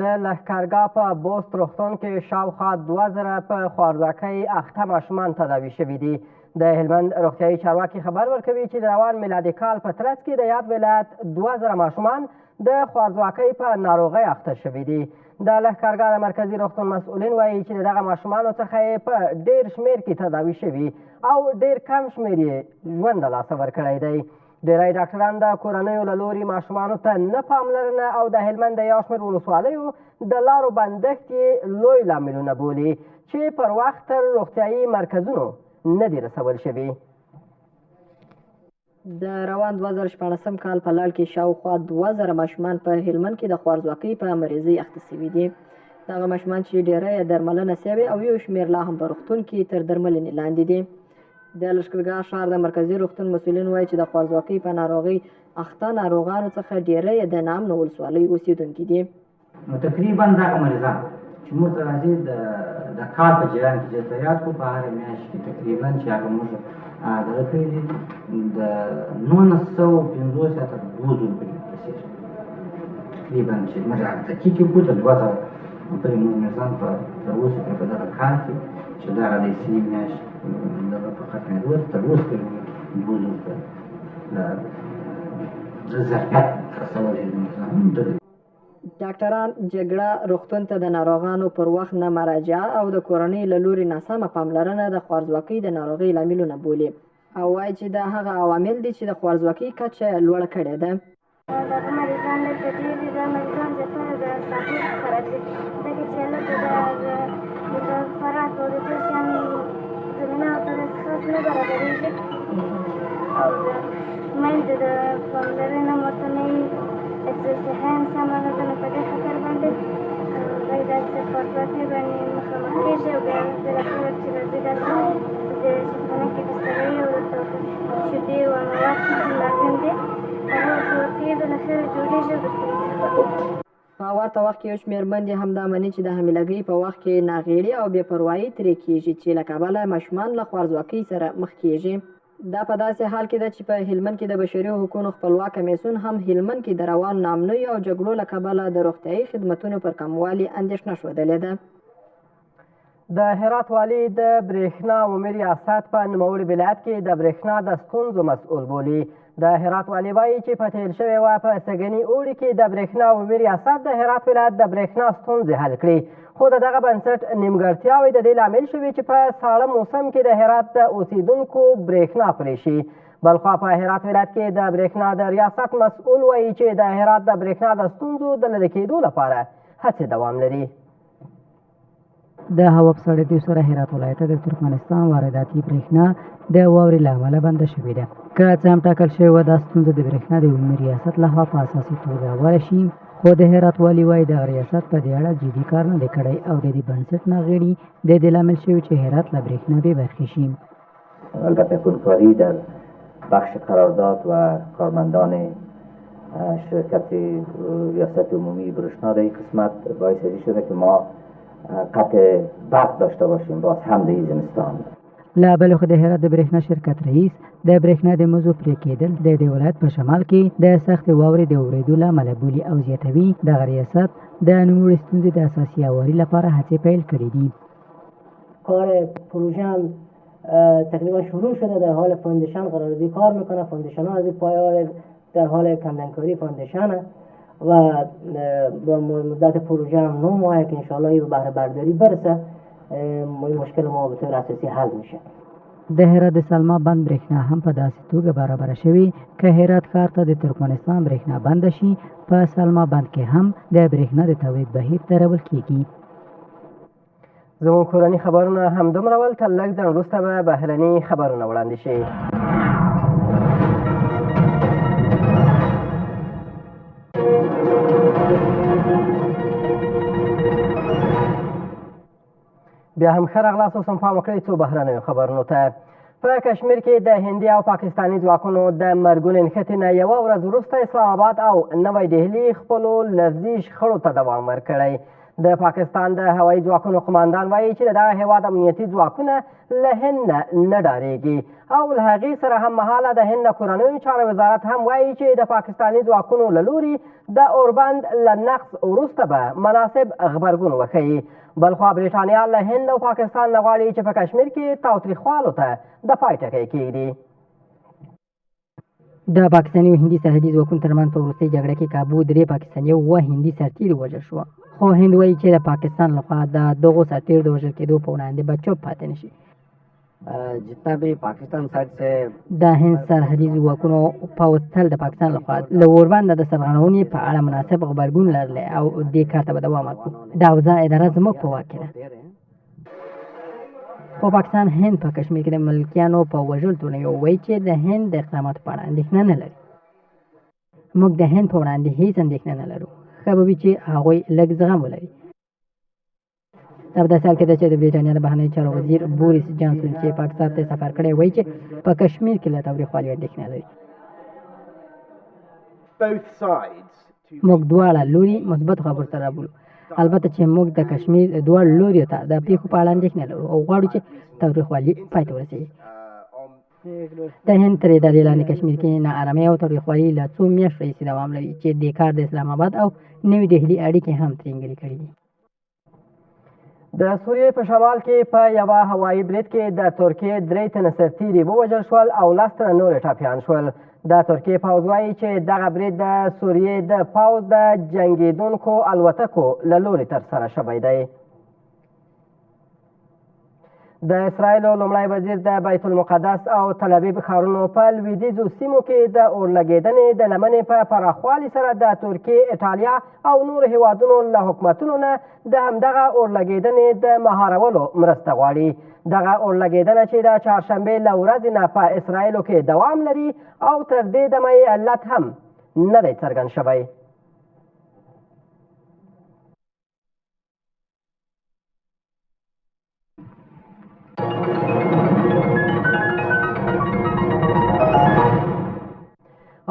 د لښکرګاه په بوست روغتون کې شاوخوا 2000 په خوارځواکۍ اخته ماشومان تداوي شوي دي. د هلمند روغتیایي چارواکي خبر ورکوي چې د روان میلادي کال په ترڅ کې د یاد ولایت 2000 ماشومان د خوارځواکۍ په ناروغۍ اخته شوي دي. د لښکرګاه د مرکزي روغتون مسؤلین وایي چې د دغه ماشومانو څخه یې په ډېر شمېر کې تداوي شوي او ډېر کم شمېر یې ژوند له لاسه ورکړی دی. ډېری ډاکټران د کورنیو له لوري ماشومانو ته نه پاملرنه او د هلمند د یو شمېر ولسوالیو د لارو بندښت یې لوی لاملونه بولي چې پر وخت تر روغتیایي مرکزونو نه دي رسول شوي. د روان 2014 کال په لړ کې شاوخوا 2000 ماشومان په هلمند کې د خوارځواکۍ په مریضۍ اخته شوي دي. دغه ماشومان چې ډېری یې درملنه شوې او یو شمېر لا هم په روغتون کې تر درملنې لاندې دي. د لښکرګاه ښار د مرکزي روغتون مسؤلین وایي چې د خوارځواکۍ په ناروغۍ اخته ناروغانو څخه ډېری یې د نامنو ولسوالۍ اوسېدونکي دي. نو تقریبا دغه مریضان چې موږ ته راځي د کال په جریان کې چې تیار کړو په هره میاشت کې تقریبا چې هغه موږ دغه کړي دي د 1950 تر 2000 پورې رسېږي. تقریبا چې موږ هغه تحقیق وکړو د 2000 پورې موږ مریضان تر اوسه پورې په دغه کال کې چې دغه د اصلي میاشت دغه په ختمېدو تر اوسه پورې 2000 ته د ظرفیت رسولی دي مریضان. ډاکټران جګړه روغتون ته د ناروغانو پر وخت نه مراجعه او د کورنۍ له لوري ناسمه پاملرنه د خوارځواکۍ د ناروغۍ لاملونه بولي او وایي چې دا هغه عوامل دي چې د خوارځواکۍ کچه لوړه کړې ده. دغه مریضان دلته ډېر دي. دا مریضان زیاتره د ساحل څخه راځي ځکه چې هلته د خوراک او د دې شیانو زمینه ورته داسې خاص نه برابرېږي او د میندو د پاملرنه ورته نه وي. صحیان سمه نه ده، نو په دې خطر باندې هغوی داسې خوارځواکۍ باندې مخامخ کېږي او بیا بالاخره چې راځي داسې د شفاخانه کې د ستړۍ او ورته شیدې او مواد چې لازم دي هغه ورته ورکوي، بالاخره جوړېږي او درته په ورته وخت کې یو شمېر میندې همدا مني چې د حاملګۍ په وخت کې ناغېړي او بې پروایي ترې کېږي چې له کبله ماشومان له خوارځواکۍ سره مخ کېږي. دا په داسې حال کې ده چې په هلمند کې د بشري حقوقو خپلواک کمیسیون هم هلمند کې د روان نامنیو او جګړو له کبله د روغتیایي خدمتونو پر کموالي اندېښنه ښودلې ده. د هرات والي د برېښنا عمومي ریاست په نوموړي ولایت کې د برېښنا د ستونزو مسؤل بولي. د هرات والي وایي چې په تېر شوې وه په سږني اوړي کې د برېښنا عمومي ریاست د هرات ولایت د برېښنا ستونزې حل کړي، خو د دغه بنسټ نیمګړتیاوې د دې لامل شوي چې په ساړه موسم کې د هرات د اوسیدونکو برېښنا پرې شي. بلخوا په هرات ولایت کې د برېښنا د ریاست مسؤل وایي چې د هرات د برېښنا د ستونزو د لرې کېدو لپاره هڅې دوام لري. د هوا په سړېدو سره هرات ولایت د ترکمنستان وارداتي برېښنا د واورې له امله بنده شوې ده. که څه هم ټاکل شوې وه دا ستونزه د برېښنا د عمومي ریاست لخوا په اساسي توګه ورشي، خو د هرات والي وایي دغه ریاست په دې اړه جدي کار نه دی کړی او د دې بنسټ ناغېړي د دې لامل شوي چې هرات له برېښنا بې برخې شي. البته کنکاری در بخش قرارداد و کارمندان شرکت ریاست عمومی برېښنا در این قسمت باعث شده که ما قطع برق داشته باشیم باز هم د زمستان. له بلې خوا د هرات د برېښنا شرکت رئیس د برېښنا د مزو پرې کېدل د دې ولایت په شمال کې د سختې واورې د اورېدو له امله بولي او زیاتوي دغه ریاست د نوموړې ستونزې د اساسي هواري لپاره هڅې پیل کړې دي. کار پروژه هم تقریبا شروع شده، در حال فاندیشن قراردادی کار میکنه. فاندیشن ها از این پایه‌ها در حال کندنکاری فاندیشنه و با مدت پروژه هم 9 ماهه که انشاءالله این به بهره برداری برسه مشکل ما به طور اساسی حل میشه. د هرات د سلما بند برېښنا هم په داسې توګه برابره شوې که هرات ښار ته د ترکمنستان برېښنا بنده شي، په سلما بند کې هم د برېښنا د تولید بهیر درول کیږي. زموږ کورني خبرونه همدومره ول. تر لږ ځنډ وروسته به بهرني خبرونه وړاندې شي. بیا هم ښه راغلاست. اوس هم پام وکړئ څو بهرنیو خبرونو ته. په کشمیر کې د هندي او پاکستاني ځواکونو د مرګونې نښتې نه یوه ورځ وروسته اسلام آباد او نوی ډهلي خپلو لفظي شخړو ته دوام ورکړی. د پاکستان د هوایي ځواکونو قماندان وایي چې د دغه هېواد امنیتي ځواکونه له هند نه ډارېږي او له هغې سره هممهاله د هند د کورنیو چارو وزارت هم وایي چې د پاکستاني ځواکونو له لوري د اوربند له نقض وروسته به مناسب غبرګون وښیي. بلخوا برېټانیا له هند او پاکستان نه غواړي چې په کشمیر کې تاوتریخوالو ته د پای ټکی کېږدي. د پاکستاني او هندي سرحدي ځواکونو ترمنځ په وروستۍ جګړه کې کابو 3 پاکستاني او 1 هندي سرتیري وژل شوه، خو هند وایي چې د پاکستان لخوا د دغو سرتیرو د وژل کېدو په وړاندې به چوپ پاتې نه شي. जितना भी पाकिस्तान साइड से د هند سرحدي ځواکونو پوځ تل د پاکستان لخوا له اوربند د سرغړونې په اړه مناسب غبرګون لرلی او دې کار ته به دوام ورکړو. د اوضاع اداره زموږ په واک کې ده. خو پاکستان هند په کشمیر کې د ملکیانو په وژل تورنوي او وایي چې د هند د اقداماتو په اړه اندېښنه نه لري. موږ د هند په وړاندې هیڅ اندېښنه نه لرو. ښه به وي چې هغوی لږ زغم ولري. دا په داسې حال کې ده چې د برېټانیا د بهرنیو چارو وزیر بوریس جانسون چې پاکستان ته سفر کړی وایي چې په کشمیر کې له تاوتریخوالي اندېښنه لري. موږ دواړه لوري مثبتو خبرو ته رابولو. البته چې موږ د کشمیر دواړو لوریو ته د پیښو په اړه اندېښنه لرو او غواړو چې تاوتریخوالي پای ته ورسېږي. د هند تر ادارې لاندې کشمیر کې ناارامۍ او تاوتریخوالي له څو میاشتو راهیسې دوام لري چې دې کار د اسلام آباد او نوي ډهلي اړیکې هم ترینګلې کړي دي. د سوریې په شمال کې په یوه هوایي برید کې د ترکیې 3 تنه سرتیري ووژل شول او 10 تنه نور ټپیان شول. د ترکیې پوځ وایي چې دغه برید د سوریې د پوځ د جنګېدونکو الوتکو له لوري ترسره شوی دی. د اسرائیلو لومړی وزیر د بیت المقدس او تل ابیب ښارونو په لویدیځو سیمو کې د اورلګېدنې د لمنې په پراخوالي سره د ترکیې، ایټالیا او نورو هیوادونو له حکومتونو نه د همدغه اورلګېدنې د مهارولو مرسته غواړي. دغه اورلګېدنه چې د چهارشنبې له ورځې نه په اسرائیلو کې دوام لري او تر دې دمه یې علت هم نه دی څرګند شوی.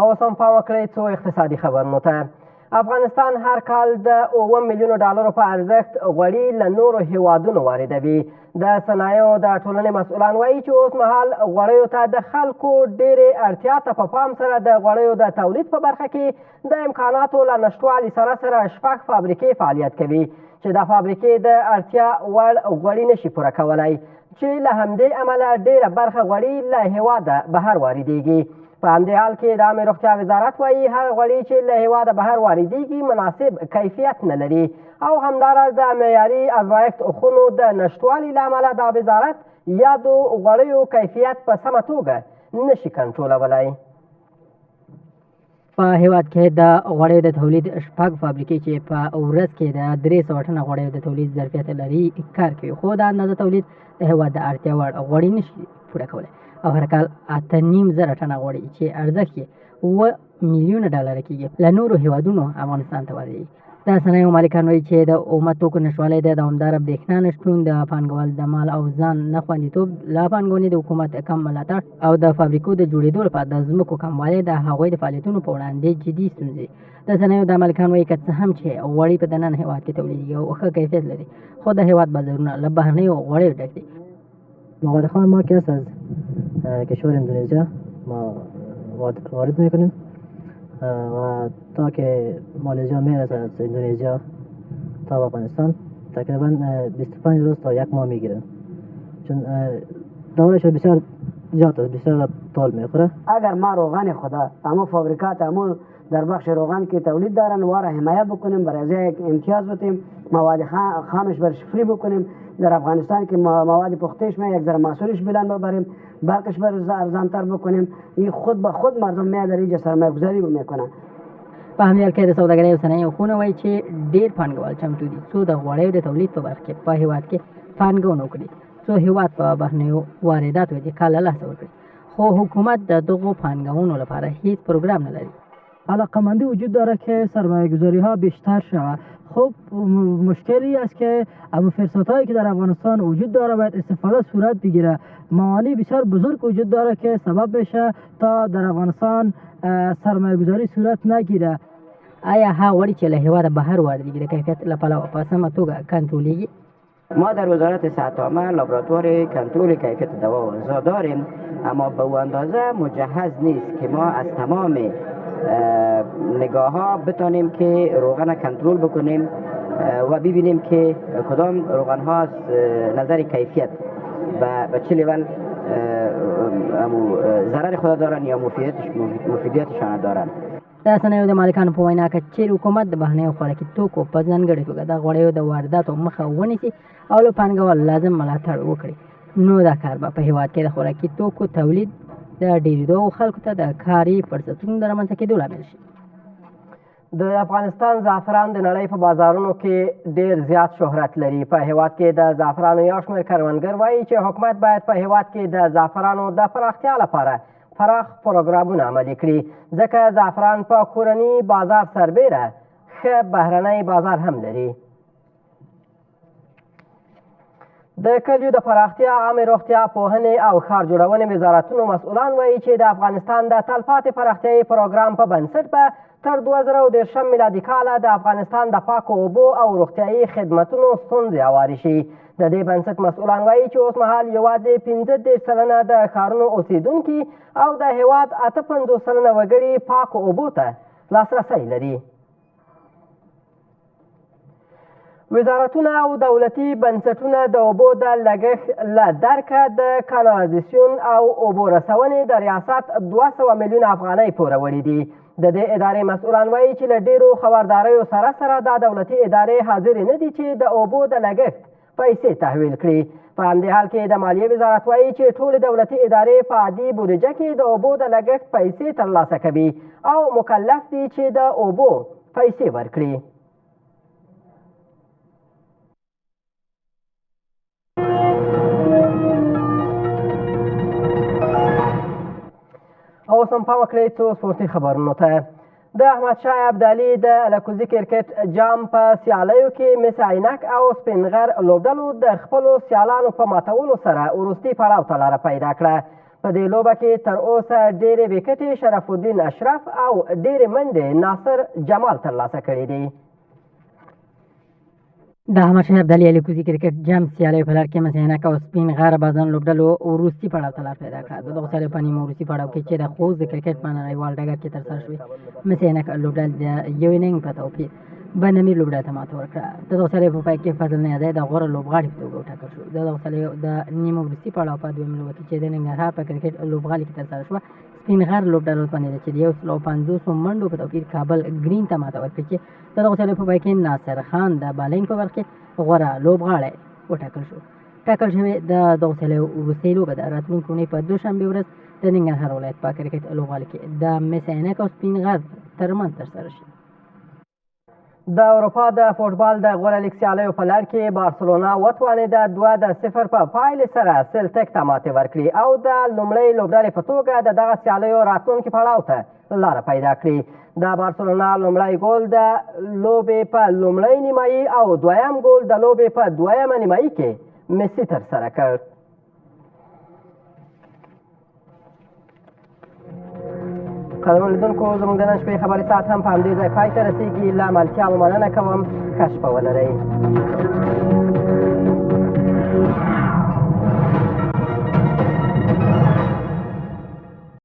اوس هم پام وکړئ څو اقتصادي خبرونو ته. افغانستان هر کال د 7 میلیونو ډالرو په ارزښت غوړي له نورو هیوادونو واردوي. د صنایعو د ټولنې مسؤلان وایي چې اوس مهال غوړیو ته د خلکو ډېرې اړتیا ته په پام سره د غوړیو د تولید په برخه کې د امکاناتو له نشتوالي سره 6 فابریکې فعالیت کوي چې دا فابریکې د اړتیا وړ غوړي نشي پوره کولی، چې له همدې امله ډېره برخه غوړي له هېواده بهر واردېږي. په همدې حال کې د عامې روغتیا وزارت وایي هغه غوړي چې له هېواده بهر واردېږي مناسب کیفیت نه لري او همداراز د معیاري ازمایښت خونو د نشتوالي له امله دا وزارت یادو غوړیو کیفیت په سمه توګه نشي کنټرولولی. په هېواد کې د غوړیو د تولید 6 فابریکې چې په ورځ کې د 300 ټنه غوړیو د تولید ظرفیت لري کار کوي، خو د اندازه تولید د هېواد د اړتیا وړ غوړي نشي پوره کولی او هر کال 8.5 ټنه غوړي چې ارزښت یې 7 میلیونه ډالر کېږي له نورو هېوادونو افغانستان ته واردېږي. د صنایعو مالکان وایي چې د اومه توکو نشتوالی، د دوامداره برېښنا نشتون، د پانګوال د مال او ځان نه خوندیتوب، له پانګونې د حکومت کم ملاتړ او د فابریکو د جوړېدو لپاره د ځمکو کموالی د هغوی د فعالیتونو په وړاندې جدي ستونزې. د صنایعو د مالکان وایي که څه هم چې غوړي په دننه هېواد کې تولیدېږي او ښه کیفیت لري، خو د هېواد بازارونه له بهرنیو غوړیو ډک دي. مواد خام ما که از کشور اندونزیا ما وارد میکنیم و تا که مالزیا میرسه از اندونزیا تا افغانستان تقریبا 25 روز تا 1 ماه میگیره، چون دورش بسیار زیاد است، بسیار طول میخوره. اگر ما روغن خدا اما فابریکات اما در بخش روغن که تولید دارن و را حمایت بکنیم، برای امتیاز بدیم، مواد خامش برش فری بکنیم. در افغانستان که مواد پختهش ما یک ذره محصولش بلند ببریم، برقش بر ارزانتر بکنیم، این خود به خود مردم میاد در اینجا سرمایه گذاری میکنن. په همدې حال کې د سوداګرۍ او صنایعو خونه وایي چې ډېر پانګوال چمتو دي څو د غوړیو د تولید په برخه کې په هېواد کې پانګونه وکړي، څو هېواد په بهرنیو وارداتو اتکا له لاسه ورکړي، خو حکومت د دغو پانګونو لپاره هیڅ پروګرام نه لري. علاقه‌مندی وجود داره که سرمایه‌گذاری ها بیشتر شود. خب مشکلی است که اما فرصت‌هایی که در افغانستان وجود داره باید استفاده صورت بگیره. موانع بسیار بزرگ وجود داره که سبب بشه تا در افغانستان سرمایه‌گذاری صورت نگیره. آیا ها غوړي چې له هېواده بهر واردېږي د کیفیت له پلوه په سمه توګه کنټرولېږي؟ ما در وزارت صحت عامه لابراتوار کنترل کیفیت دوا و غذا داریم، اما به او اندازه مجهز نیست که ما از تمام نگاه ها بتانیم که روغن کنترل بکنیم و ببینیم که کدام روغن ها از نظر کیفیت به چه لیول ضرر خود دارن یا مفیدیتشان دارن. د صنایعو د مالکانو په وینا که چیرې حکومت د بهرنیو خوراکي توکو په ځانګړې توګه د غوړیو د وارداتو مخه ونیسي او له پانګوالو لازم ملاتړ وکړي، نو دا کار به په هېواد کې د خوراکي توکو تولید د ډېرېدو او خلکو ته د کاري فرصتونو د رامنځته کېدو لامل شي. د افغانستان زعفران د نړۍ په بازارونو کې ډیر زیات شهرت لري. په هیواد کې د زعفرانو یو شمېر کروندګر وایي چې حکومت باید په هیواد کې د زعفرانو د پراختیا لپاره پراخ پروګرامونه عملي کړي، ځکه زعفران په کورني بازار سربیره ښه بهرنی بازار هم لري. د کلیو د پراختیا، عامې روغتیا، پوهنې او ښار جوړونې وزارتونو مسؤلان وایي چې د افغانستان د تلپاتې پراختیایي پروګرام په بنسټ به تر 2013 میلادي کاله د افغانستان د پاکو اوبو او روغتیایي خدمتونو ستونزې هوارې شي. د دې بنسټ مسؤلان وایي چې اوس مهال یوازې 15 سلنه د ښارونو اوسیدونکي او د هیواد 58 سلنه وګړي پاکو اوبو ته لاسرسی لري. وزارتونه او دولتي بنسټونه د اوبو د لګښت له درکه د کانالایزیشن او اوبو رسونې د ریاست 200 میلیونه افغانۍ پوره وړي دي. د دې ادارې مسؤلان وایي چې له ډیرو خبرداریو سره سره دا دولتي ادارې حاضرې نه دي چې د اوبو د لګښت پیسې تحویل کړي. په همدې حال کې د مالیې وزارت وایي چې ټولې دولتي ادارې په عادي بودیجه کې د اوبو د لګښت پیسې ترلاسه کوي او مکلف دي چې د اوبو پیسې ورکړي. اوس هم پام وکړئ څو سپورتي خبرونو ته. د احمدشاه ابدالي د الکوزي کرکټ جام په سیالیو کې مس عینک او سپین غر لوبډلو د خپلو سیالانو په ماتولو سره وروستي پړاو ته لاره پیدا کړه. په دې لوبه کې تر اوسه ډېرې ویکټې شرف الدین اشرف او ډېرې منډې ناصر جمال ترلاسه کړي دي. د احمدشاه ابدالي الکوزي کرکټ جام سیالیو په لړ کې مس عینک او سپین غر بازان لوبډلو وروستي پړاو ته لار پیدا کړه. د دغو سیالیو په نیمه وروستي پړاو کې چې د خوست د کرکټ په نړیوال ډګر کې ترسره شوې، مس عینک لوبډل د یو اننګ په توپیر بنمیر لوبډل ته ماته ورکړه. د دغو سیالیو په پای کې فضل نیازی د غوره لوبغاړي په توګه وټاکل شو. د دغو سیالیو د نیمه وروستي پړاو په دویم لوبه کې چې د ننګرهار په کرکټ لوبغالي کې ترسره شوه، سپین غر لوبډلو باندې چې د 150 منډو په توپیر کابل ګرین ته ماته ورکړه. چې د دغو سیالیو په پای کې ناصر خان د بالینګ په برخه کې غوره لوبغاړی وټاکل شو. ټاکل شوې د دغو سیالیو وروستۍ لوبه د راتلونکې اونۍ په دوشنبې ورځ د ننګرهار ولایت په کرکټ لوبغالي کې د مس عینک او سپین غر ترمنځ ترسره شي. د اروپا د فوټبال د غوره لیګ سیالیو په لړ کې بارسلونا وتوانېده 2-0 په پایلې سره سلټک ته ماتې ورکړي او د لومړۍ لوبډلې په توګه د دغه سیالیو راتلونکي پړاو ته لاره پیدا کړي. د بارسلونا لومړی ګول د لوبې په لومړۍ نیمایي او دویم ګول د لوبې په دویمه نیمایي کې مسی ترسره کړ. قدرمن لیدونکو، زموږ د نن شپې خبري ساعت هم په همدې ځای پای ته رسېږي. له ملتیا مو مننه کوم. ښه شپه ولرئ.